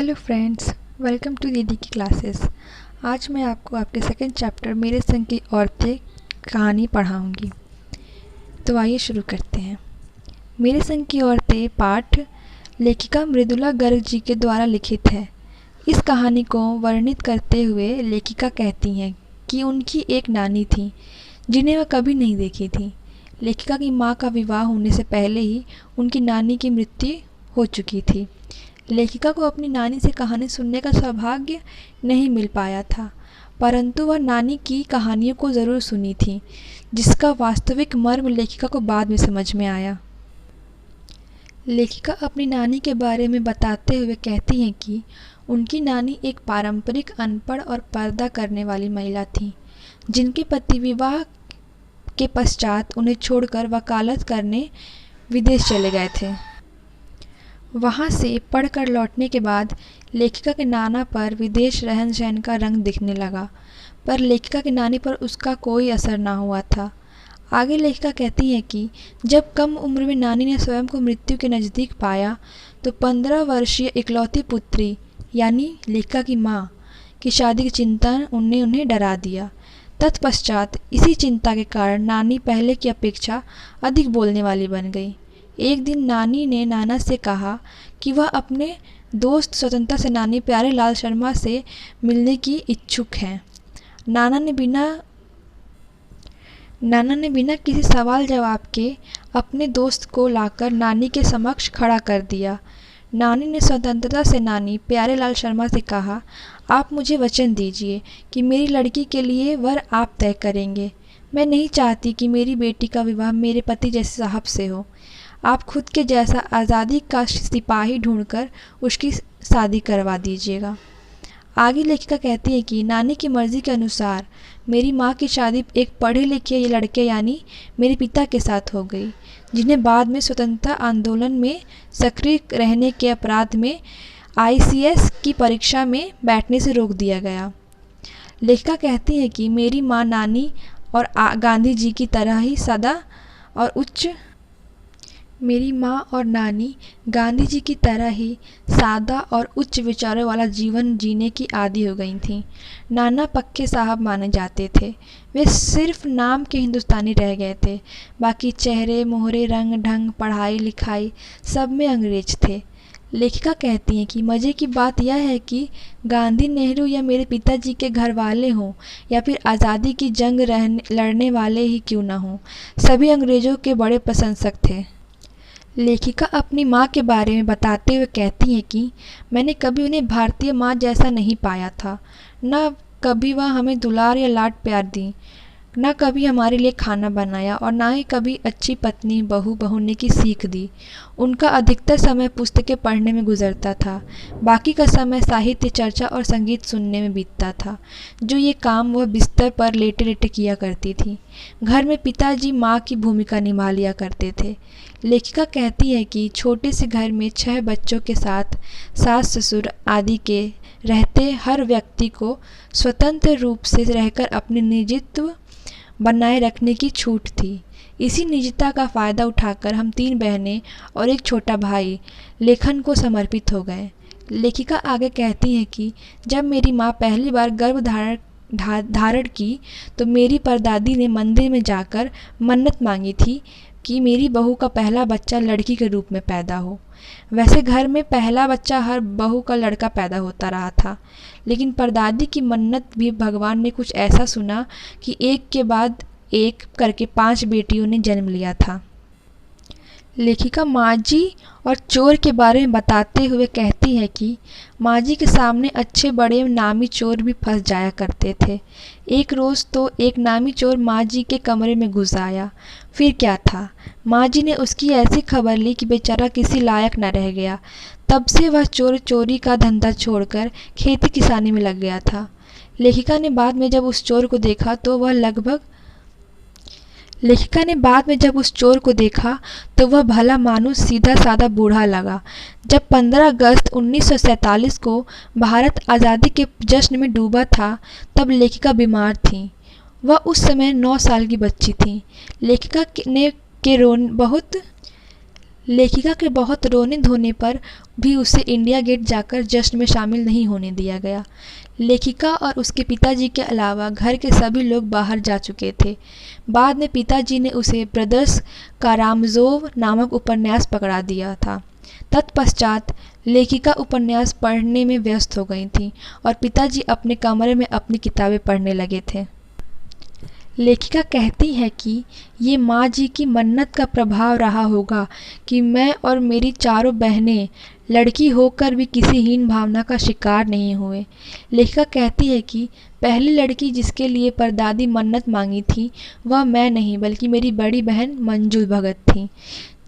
Hello friends, welcome to दीदी की classes. आज मैं आपको आपके सेकंड चैप्टर मेरे संग की औरतें कहानी पढ़ाऊंगी। तो आइए शुरू करते हैं। मेरे संग की औरतें पाठ लेखिका मृदुला गर्ग जी के द्वारा लिखित है। इस कहानी को वर्णित करते हुए लेखिका कहती हैं कि उनकी एक नानी थी जिन्हें वह कभी नहीं देखी थी। लेखिका की माँ का विवाह होने से पहले ही उनकी नानी की मृत्यु हो चुकी थी। लेखिका को अपनी नानी से कहानी सुनने का सौभाग्य नहीं मिल पाया था, परंतु वह नानी की कहानियों को ज़रूर सुनी थी, जिसका वास्तविक मर्म लेखिका को बाद में समझ में आया। लेखिका अपनी नानी के बारे में बताते हुए कहती हैं कि उनकी नानी एक पारंपरिक अनपढ़ और पर्दा करने वाली महिला थी, जिनके पति विवाह के पश्चात उन्हें छोड़कर वकालत करने विदेश चले गए थे। वहाँ से पढ़कर लौटने के बाद लेखिका के नाना पर विदेश रहन सहन का रंग दिखने लगा, पर लेखिका की नानी पर उसका कोई असर ना हुआ था। आगे लेखिका कहती है कि जब कम उम्र में नानी ने स्वयं को मृत्यु के नज़दीक पाया तो 15 वर्षीय इकलौती पुत्री यानी लेखिका की माँ की शादी की चिंता उन्हें डरा दिया। तत्पश्चात इसी चिंता के कारण नानी पहले की अपेक्षा अधिक बोलने वाली बन गई। एक दिन नानी ने नाना से कहा कि वह अपने दोस्त स्वतंत्रता सेनानी प्यारे लाल शर्मा से मिलने की इच्छुक हैं। नाना ने बिना किसी सवाल जवाब के अपने दोस्त को लाकर नानी के समक्ष खड़ा कर दिया। नानी ने स्वतंत्रता सेनानी प्यारे लाल शर्मा से कहा, आप मुझे वचन दीजिए कि मेरी लड़की के लिए वर आप तय करेंगे। मैं नहीं चाहती कि मेरी बेटी का विवाह मेरे पति जैसे साहब से हो। आप खुद के जैसा आज़ादी का सिपाही ढूंढकर उसकी शादी करवा दीजिएगा। आगे लेखिका कहती है कि नानी की मर्ज़ी के अनुसार मेरी माँ की शादी एक पढ़े लिखे लड़के यानी मेरे पिता के साथ हो गई, जिन्हें बाद में स्वतंत्रता आंदोलन में सक्रिय रहने के अपराध में ICS की परीक्षा में बैठने से रोक दिया गया। लेखिका कहती है कि मेरी माँ नानी और गांधी जी की तरह ही सादा और उच्च विचारों वाला जीवन जीने की आदी हो गई थीं। नाना पक्के साहब माने जाते थे। वे सिर्फ नाम के हिंदुस्तानी रह गए थे। बाकी चेहरे मोहरे, रंग ढंग, पढ़ाई लिखाई सब में अंग्रेज थे। लेखिका कहती हैं कि मज़े की बात यह है कि गांधी, नेहरू या मेरे पिताजी के घर वाले हों या फिर आज़ादी की जंग लड़ने वाले ही क्यों न हों, सभी अंग्रेज़ों के बड़े प्रशंसक थे। लेखिका अपनी माँ के बारे में बताते हुए कहती हैं कि मैंने कभी उन्हें भारतीय माँ जैसा नहीं पाया था। न कभी वह हमें दुलार या लाड प्यार दी, न कभी हमारे लिए खाना बनाया और ना ही कभी अच्छी पत्नी बहू होने की सीख दी। उनका अधिकतर समय पुस्तकें पढ़ने में गुजरता था, बाकी का समय साहित्य चर्चा और संगीत सुनने में बीतता था, जो ये काम वह बिस्तर पर लेटे लेटे किया करती थी। घर में पिताजी माँ की भूमिका निभा लिया करते थे। लेखिका कहती है कि छोटे से घर में 6 बच्चों के साथ सास ससुर आदि के रहते हर व्यक्ति को स्वतंत्र रूप से रहकर अपने निजित्व बनाए रखने की छूट थी। इसी निजता का फ़ायदा उठाकर हम 3 बहनें और एक छोटा भाई लेखन को समर्पित हो गए। लेखिका आगे कहती हैं कि जब मेरी माँ पहली बार गर्भ धारण की तो मेरी परदादी ने मंदिर में जाकर मन्नत मांगी थी कि मेरी बहू का पहला बच्चा लड़की के रूप में पैदा हो। वैसे घर में पहला बच्चा हर बहू का लड़का पैदा होता रहा था, लेकिन परदादी की मन्नत भी भगवान ने कुछ ऐसा सुना कि एक के बाद एक करके 5 बेटियों ने जन्म लिया था। लेखिका माँजी और चोर के बारे में बताते हुए कहती है कि माँजी के सामने अच्छे बड़े नामी चोर भी फंस जाया करते थे। एक रोज़ तो एक नामी चोर माँजी के कमरे में घुस आया। फिर क्या था, माँजी ने उसकी ऐसी खबर ली कि बेचारा किसी लायक न रह गया। तब से वह चोरी का धंधा छोड़कर खेती किसानी में लग गया था। लेखिका ने बाद में जब उस चोर को देखा तो वह भला मानुस सीधा साधा बूढ़ा लगा। जब 15 अगस्त 1947 को भारत आज़ादी के जश्न में डूबा था, तब लेखिका बीमार थीं। वह उस समय 9 साल की बच्ची थीं। लेखिका लेखिका के बहुत रोने धोने पर भी उसे इंडिया गेट जाकर जश्न में शामिल नहीं होने दिया गया। लेखिका और उसके पिताजी के अलावा घर के सभी लोग बाहर जा चुके थे। बाद में पिताजी ने उसे ब्रदर्स कारामज़ोव नामक उपन्यास पकड़ा दिया था। तत्पश्चात लेखिका उपन्यास पढ़ने में व्यस्त हो गई थीं और पिताजी अपने कमरे में अपनी किताबें पढ़ने लगे थे। लेखिका कहती है कि ये माँ जी की मन्नत का प्रभाव रहा होगा कि मैं और मेरी चारों बहनें लड़की होकर भी किसी हीन भावना का शिकार नहीं हुए। लेखिका कहती है कि पहली लड़की जिसके लिए परदादी मन्नत मांगी थी वह मैं नहीं बल्कि मेरी बड़ी बहन मंजू भगत थी,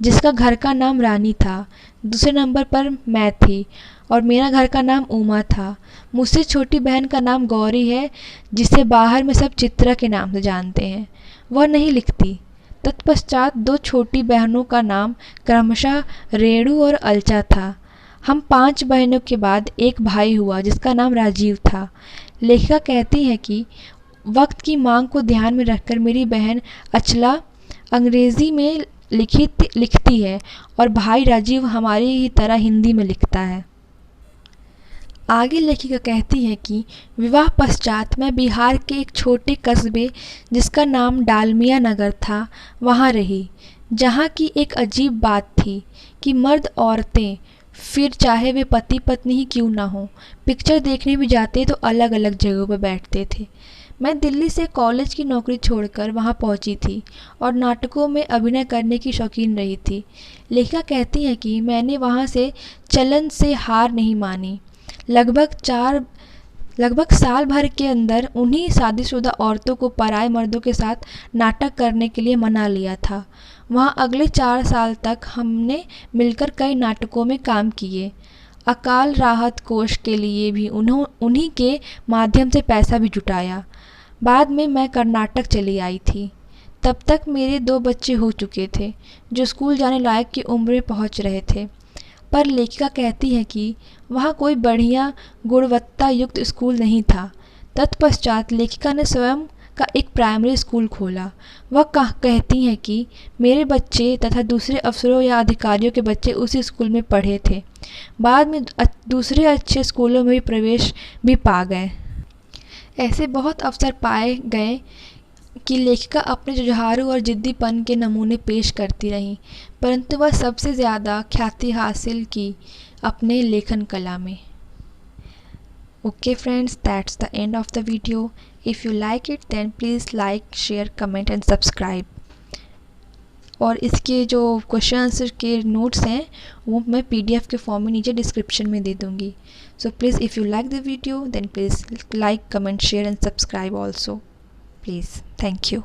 जिसका घर का नाम रानी था। दूसरे नंबर पर मैं थी और मेरा घर का नाम उमा था। मुझसे छोटी बहन का नाम गौरी है, जिसे बाहर में सब चित्रा के नाम से जानते हैं। वह नहीं लिखती। तत्पश्चात 2 छोटी बहनों का नाम क्रमशः रेणु और अलचा था। हम 5 बहनों के बाद एक भाई हुआ जिसका नाम राजीव था। लेखिका कहती है कि वक्त की मांग को ध्यान में रखकर मेरी बहन अचला अंग्रेज़ी में लिखती है और भाई राजीव हमारी ही तरह हिंदी में लिखता है। आगे लेखिका कहती है कि विवाह पश्चात मैं बिहार के एक छोटे कस्बे जिसका नाम डालमिया नगर था वहाँ रही, जहाँ की एक अजीब बात थी कि मर्द औरतें, फिर चाहे वे पति पत्नी ही क्यों ना हो, पिक्चर देखने भी जाते तो अलग अलग जगहों पर बैठते थे। मैं दिल्ली से कॉलेज की नौकरी छोड़कर वहाँ पहुँची थी और नाटकों में अभिनय करने की शौकीन रही थी। लेखिका कहती है कि मैंने वहाँ से चलन से हार नहीं मानी। लगभग साल भर के अंदर उन्हीं शादीशुदा औरतों को पराए मर्दों के साथ नाटक करने के लिए मना लिया था। वहाँ अगले 4 साल तक हमने मिलकर कई नाटकों में काम किए। अकाल राहत कोष के लिए भी उन्हीं के माध्यम से पैसा भी जुटाया। बाद में मैं कर्नाटक चली आई थी। तब तक मेरे 2 बच्चे हो चुके थे जो स्कूल जाने लायक की उम्र में पहुँच रहे थे। पर लेखिका कहती है कि वहाँ कोई बढ़िया गुणवत्ता युक्त स्कूल नहीं था। तत्पश्चात लेखिका ने स्वयं का एक प्राइमरी स्कूल खोला। वह कहती हैं कि मेरे बच्चे तथा दूसरे अफसरों या अधिकारियों के बच्चे उसी स्कूल में पढ़े थे। बाद में दूसरे अच्छे स्कूलों में भी प्रवेश भी पा गए। ऐसे बहुत अवसर पाए गए कि लेखिका अपने जुझारू और जिद्दीपन के नमूने पेश करती रहीं, परंतु वह सबसे ज़्यादा ख्याति हासिल की अपने लेखन कला में। Okay friends, that's the end of the video. If you like it then please like, share, comment and subscribe. और इसके जो क्वेश्चन आंसर के नोट्स हैं वो मैं PDF के फॉर्म में नीचे डिस्क्रिप्शन में दे दूँगी. So please if you like the video then please like, comment, share and subscribe also. Please. Thank you.